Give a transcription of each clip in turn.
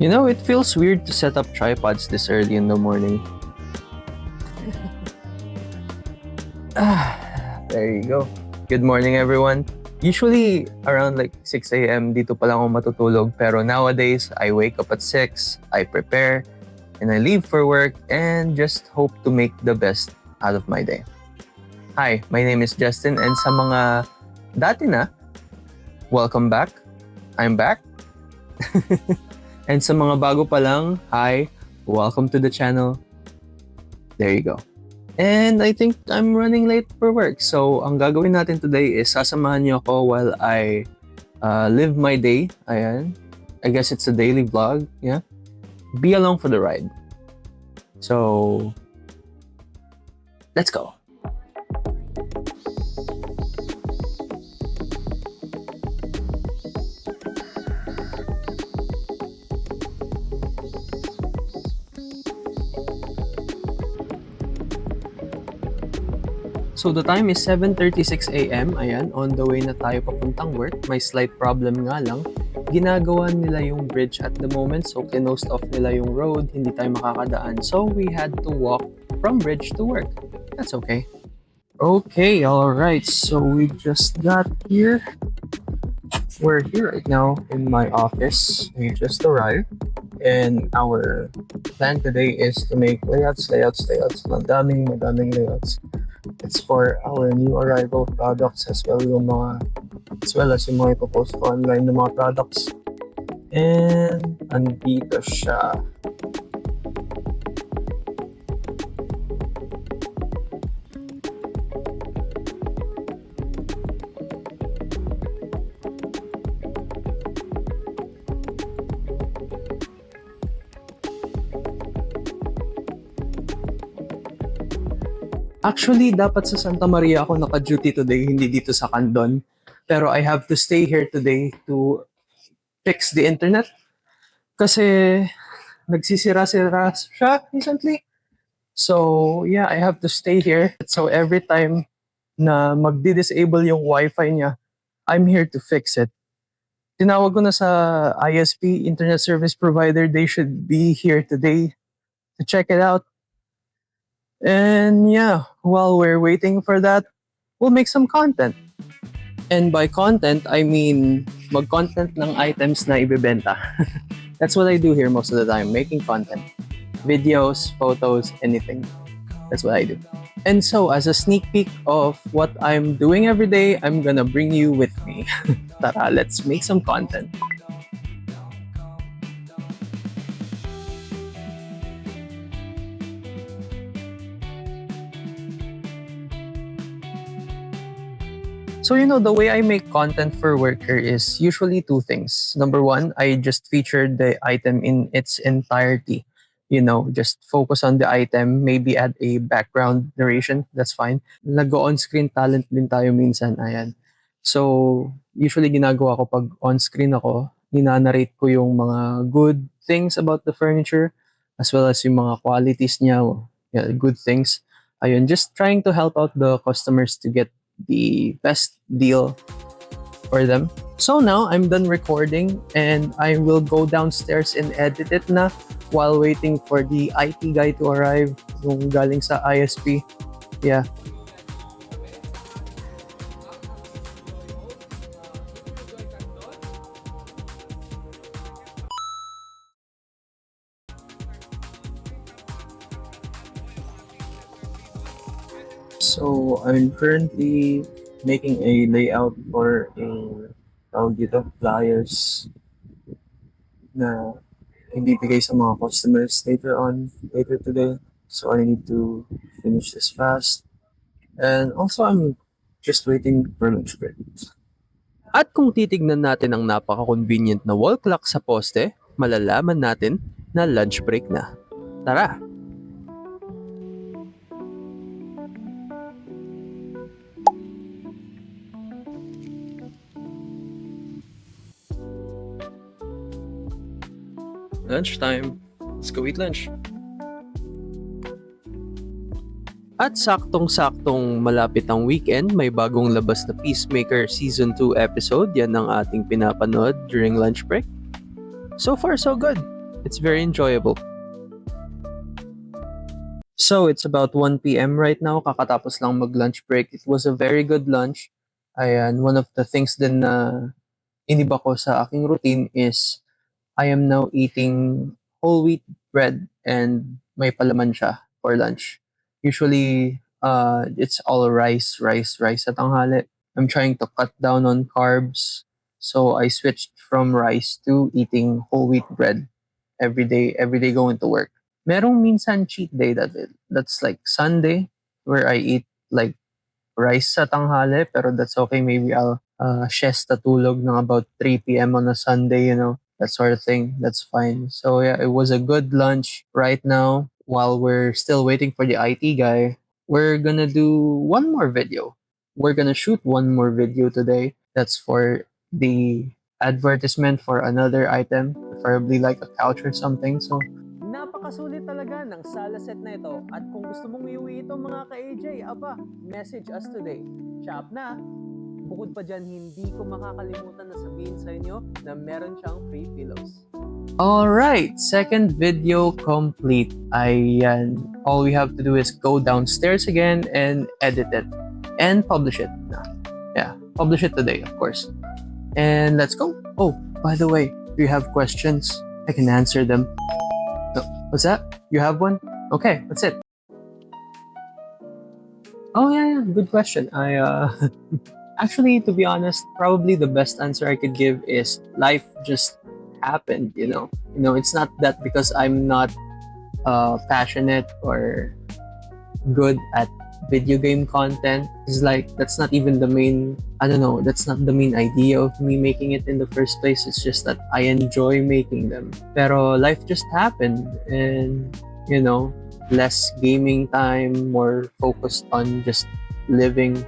You know, it feels weird to set up tripods this early in the morning. There you go. Good morning, everyone. Usually, around like 6 a.m. dito pa lang ako matutulog. Pero nowadays, I wake up at 6, I prepare, and I leave for work and just hope to make the best out of my day. Hi, my name is Justin, and sa mga dati na, welcome back. I'm back. And sa mga bago pa lang, hi, welcome to the channel. There you go. And I think I'm running late for work. So, ang gagawin natin today is sasamahan niyo ako while I live my day. Ayan. I guess it's a daily vlog. Yeah. Be along for the ride. So, let's go. So the time is 7:36 a.m. Ayan, on the way na tayo papuntang work. May slight problem nga lang. Ginagawa nila yung bridge at the moment, so closed off nila yung road, hindi tayo makakadaan. So we had to walk from bridge to work. That's okay. Okay, alright. So we just got here. We're here right now in my office. We just arrived. And our plan today is to make layouts. Madaming layouts. It's for our new arrival products as well as yung mga ipopost ko online ng mga products. And andito siya. Actually, dapat sa Santa Maria ako naka-duty today, hindi dito sa Candon. Pero I have to stay here today to fix the internet. Kasi nagsisira-sira siya recently. So, yeah, I have to stay here. So, every time na magdi-disable yung Wi-Fi niya, I'm here to fix it. Tinawag ko na sa ISP, Internet Service Provider. They should be here today to check it out. And yeah, while we're waiting for that, we'll make some content. And by content, I mean mag-content ng items na ibebenta. That's what I do here most of the time, making content. Videos, photos, anything. That's what I do. And so, as a sneak peek of what I'm doing every day, I'm gonna bring you with me. Tara, let's make some content. So, the way I make content for Worker is usually two things. Number one, I just feature the item in its entirety. Just focus on the item, maybe add a background narration, that's fine. Nag-on-screen talent din tayo minsan, ayan. So, usually ginagawa ko pag on-screen ako, ninanarrate ko yung mga good things about the furniture, as well as yung mga qualities niya, good things. Ayun, just trying to help out the customers to get the best deal for them. So now I'm done recording and I will go downstairs and edit it na while waiting for the IT guy to arrive yung galing sa ISP. Yeah. So, I'm currently making a layout for flyers na ibibigay sa mga customers later today. So, I need to finish this fast. And also, I'm just waiting for lunch break. At kung titignan natin ang napaka-convenient na wall clock sa poste, malalaman natin na lunch break na. Tara! Lunchtime. Let's go eat lunch. At saktong-saktong malapit ang weekend, may bagong labas na Peacemaker Season 2 episode. Yan ang ating pinapanood during lunch break. So far, so good. It's very enjoyable. So it's about 1 p.m. right now. Kakatapos lang mag-lunch break. It was a very good lunch. Ayan, one of the things din na iniba ko sa aking routine is I am now eating whole wheat bread and may palaman siya for lunch. Usually, it's all rice at tanghali. I'm trying to cut down on carbs. So I switched from rice to eating whole wheat bread every day going to work. Merong minsan cheat day that's like Sunday where I eat like rice sa tanghali, pero that's okay. Maybe I'll siesta tulog ng about 3 p.m. on a Sunday, that sort of thing. That's fine. So yeah, it was a good lunch. Right now, while we're still waiting for the IT guy, we're gonna do one more video. We're gonna shoot one more video today. That's for the advertisement for another item, preferably like a couch or something. So napakasulit talaga ng sala set na ito. At kung gusto mong iuwi ito mga ka-AJ, aba, message us today. Shop na! Bukod pa dyan, hindi ko makakalimutan na sabihin sa inyo na meron siyang free pillows. Alright, second video complete. Ayan. All we have to do is go downstairs again and edit it. And publish it. Yeah, publish it today, of course. And let's go. Oh, by the way, if you have questions, I can answer them. What's that? You have one? Okay, that's it. Oh yeah, good question. I actually, to be honest, probably the best answer I could give is life just happened. It's not that because I'm not passionate or good at video game content. It's like that's not even the main. I don't know. That's not the main idea of me making it in the first place. It's just that I enjoy making them. Pero life just happened, and less gaming time, more focused on just living.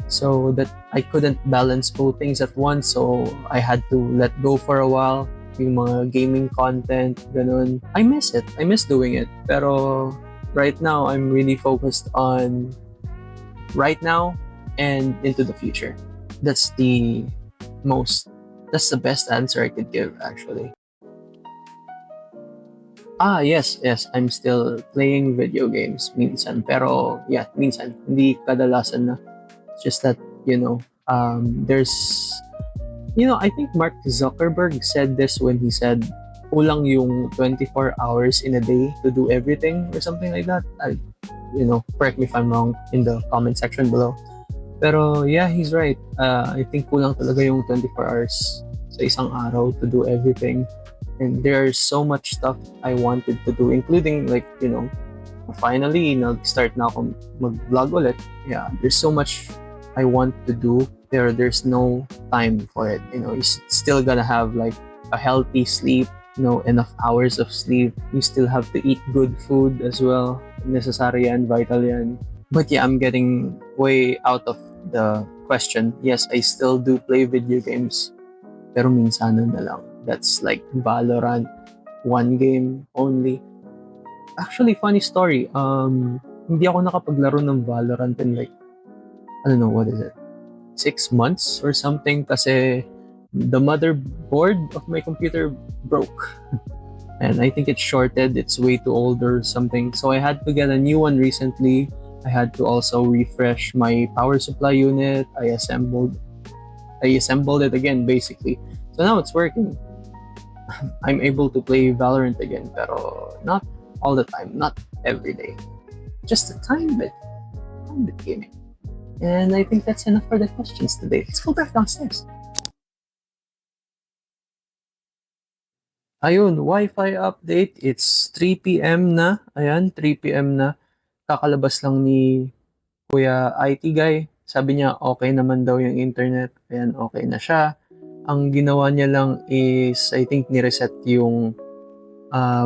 So that I couldn't balance both things at once. So I had to let go for a while. Yung mga gaming content, ganun. I miss it. I miss doing it. Pero right now, I'm really focused on right now and into the future. That's the best answer I could give, actually. Yes, I'm still playing video games minsan. Pero, yeah, minsan. Hindi kadalasan na. It's just that, there's, I think Mark Zuckerberg said this when he said, kulang yung 24 hours in a day to do everything or something like that. Correct me if I'm wrong in the comment section below. Pero yeah, he's right. I think kulang talaga yung 24 hours sa isang araw to do everything. And there's so much stuff I wanted to do, including finally, nag-start na ako mag-vlog ulit. Yeah, there's so much I want to do. There's no time for it. You're still gonna have like a healthy sleep, enough hours of sleep. You still have to eat good food as well. Necessary yan, vital yan. But yeah, I'm getting way out of the question. Yes, I still do play video games. Pero minsanan na lang. That's like Valorant, one game only. Actually, funny story. Hindi ako nakapaglaro ng Valorant in like, I don't know, what is it? 6 months or something kasi the motherboard of my computer broke. And I think it's shorted, it's way too old or something. So I had to get a new one recently. I had to also refresh my power supply unit. I assembled it again, basically. So now it's working. I'm able to play Valorant again, pero not all the time, not every day. Just a tiny bit gaming. And I think that's enough for the questions today. Let's go back downstairs. Ayun, Wi-Fi update. It's 3 p.m. na. Ayan, 3 p.m. na. Kakalabas lang ni Kuya IT guy. Sabi niya, okay naman daw yung internet. Ayan, okay na siya. Ang ginawa niya lang is, I think, nireset yung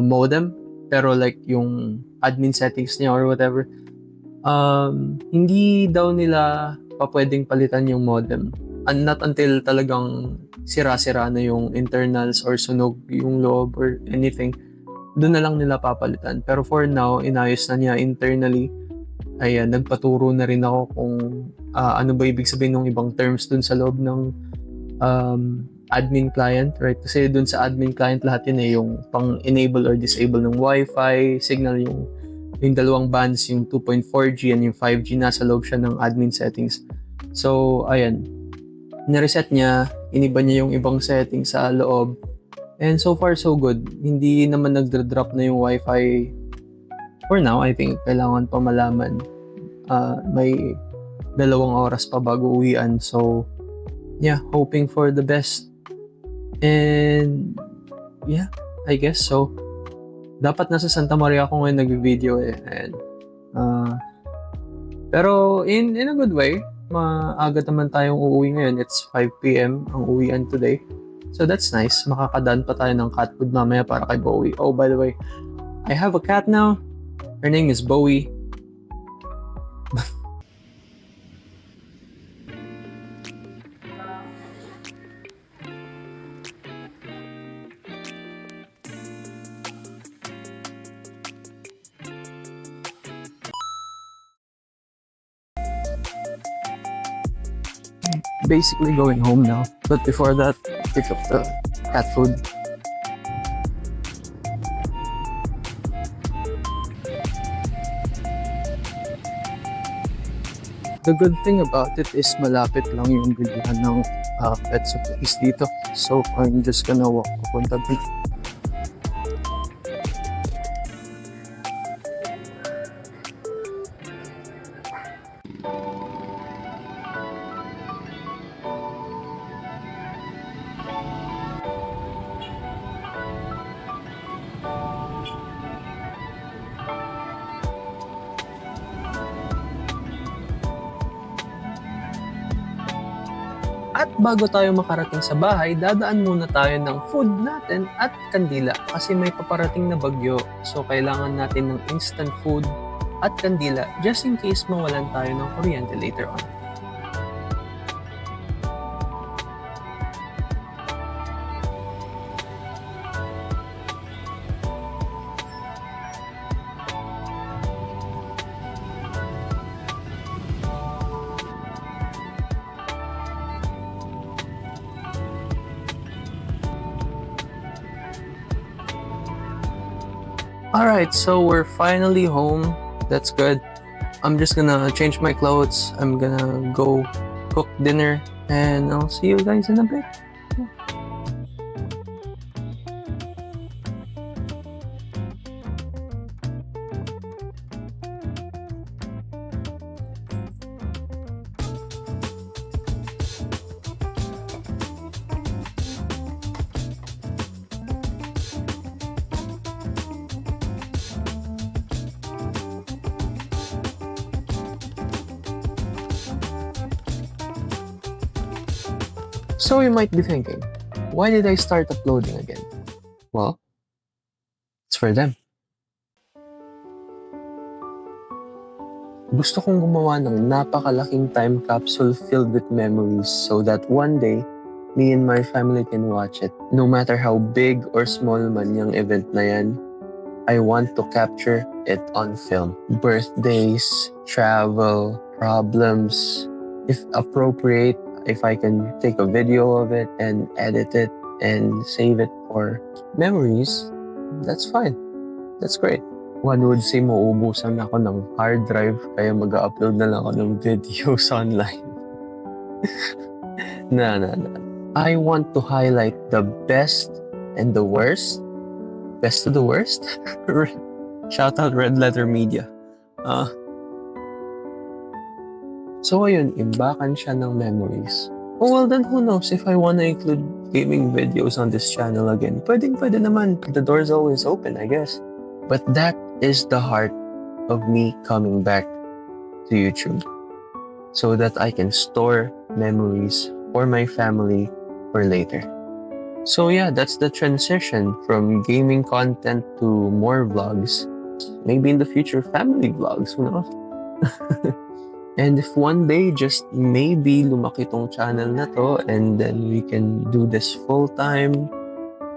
modem. Pero like yung admin settings niya or whatever. Hindi daw nila pa pwedeng palitan yung modem. And not until talagang sira-sira na yung internals or sunog yung loob or anything. Doon na lang nila papalitan. Pero for now, inayos na niya internally. Ayan, nagpaturo na rin ako kung ano ba ibig sabihin ng ibang terms dun sa loob ng admin client, right? Kasi dun sa admin client lahat yun yung pang-enable or disable ng Wi-Fi, signal yung dalawang bands, yung 2.4G and yung 5G, nasa loob siya ng admin settings. So, ayan. Nireset niya, iniba niya yung ibang settings sa loob. And so far, so good. Hindi naman nagdra-drop na yung Wi-Fi. For now, I think kailangan pa malaman. May 2 oras pa bago uwian. So, yeah, hoping for the best. And, yeah, I guess so. Dapat nasa Santa Maria ako ngayon nag-video And, pero in a good way, maaga naman tayong uuwi ngayon. It's 5 p.m. ang uwian today. So that's nice. Makakadaan pa tayo ng cat food mamaya para kay Bowie. Oh, by the way, I have a cat now. Her name is Bowie. Basically going home now. But before that, pick up the cat food. The good thing about it is malapit lang yung bilihan ng pet supplies dito. So I'm just gonna walk papunta dito. At bago tayo makarating sa bahay, dadaan muna tayo ng food natin at kandila kasi may paparating na bagyo. So kailangan natin ng instant food at kandila just in case mawalan tayo ng kuryente later on. Alright, so we're finally home. That's good. I'm just gonna change my clothes. I'm gonna go cook dinner and I'll see you guys in a bit. So you might be thinking, why did I start uploading again? Well, it's for them. Gusto kong gumawa ng napakalaking time capsule filled with memories so that one day, me and my family can watch it. No matter how big or small man yung event na yan, I want to capture it on film. Birthdays, travel, problems, if appropriate, if I can take a video of it and edit it and save it for memories, that's fine. That's great. One would say mauubusan ako ng hard drive kaya mag-upload na lang ako ng videos online. No. I want to highlight the best and the worst. Best of the worst? Shout out Red Letter Media. So ayun, imbakan siya ng memories. Oh well, then who knows if I wanna include gaming videos on this channel again. Pwede naman. The door's always open, I guess. But that is the heart of me coming back to YouTube. So that I can store memories for my family for later. So yeah, that's the transition from gaming content to more vlogs. Maybe in the future, family vlogs, who knows? And if one day, just maybe lumaki tong channel na to and then we can do this full time,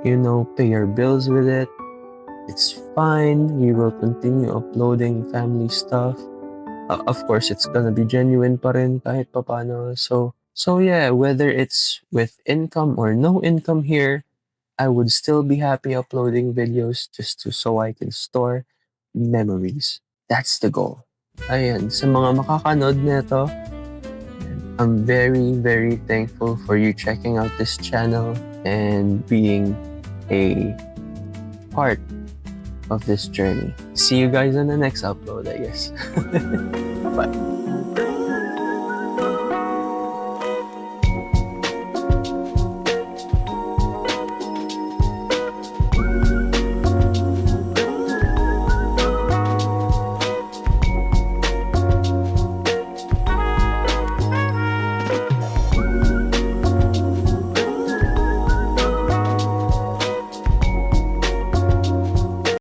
pay our bills with it, it's fine. We will continue uploading family stuff. Of course, it's gonna be genuine pa rin kahit papano. So So yeah, whether it's with income or no income here, I would still be happy uploading videos so I can store memories. That's the goal. Ayan, sa mga makakanood nito, I'm very, very thankful for you checking out this channel and being a part of this journey. See you guys on the next upload, I guess. Bye.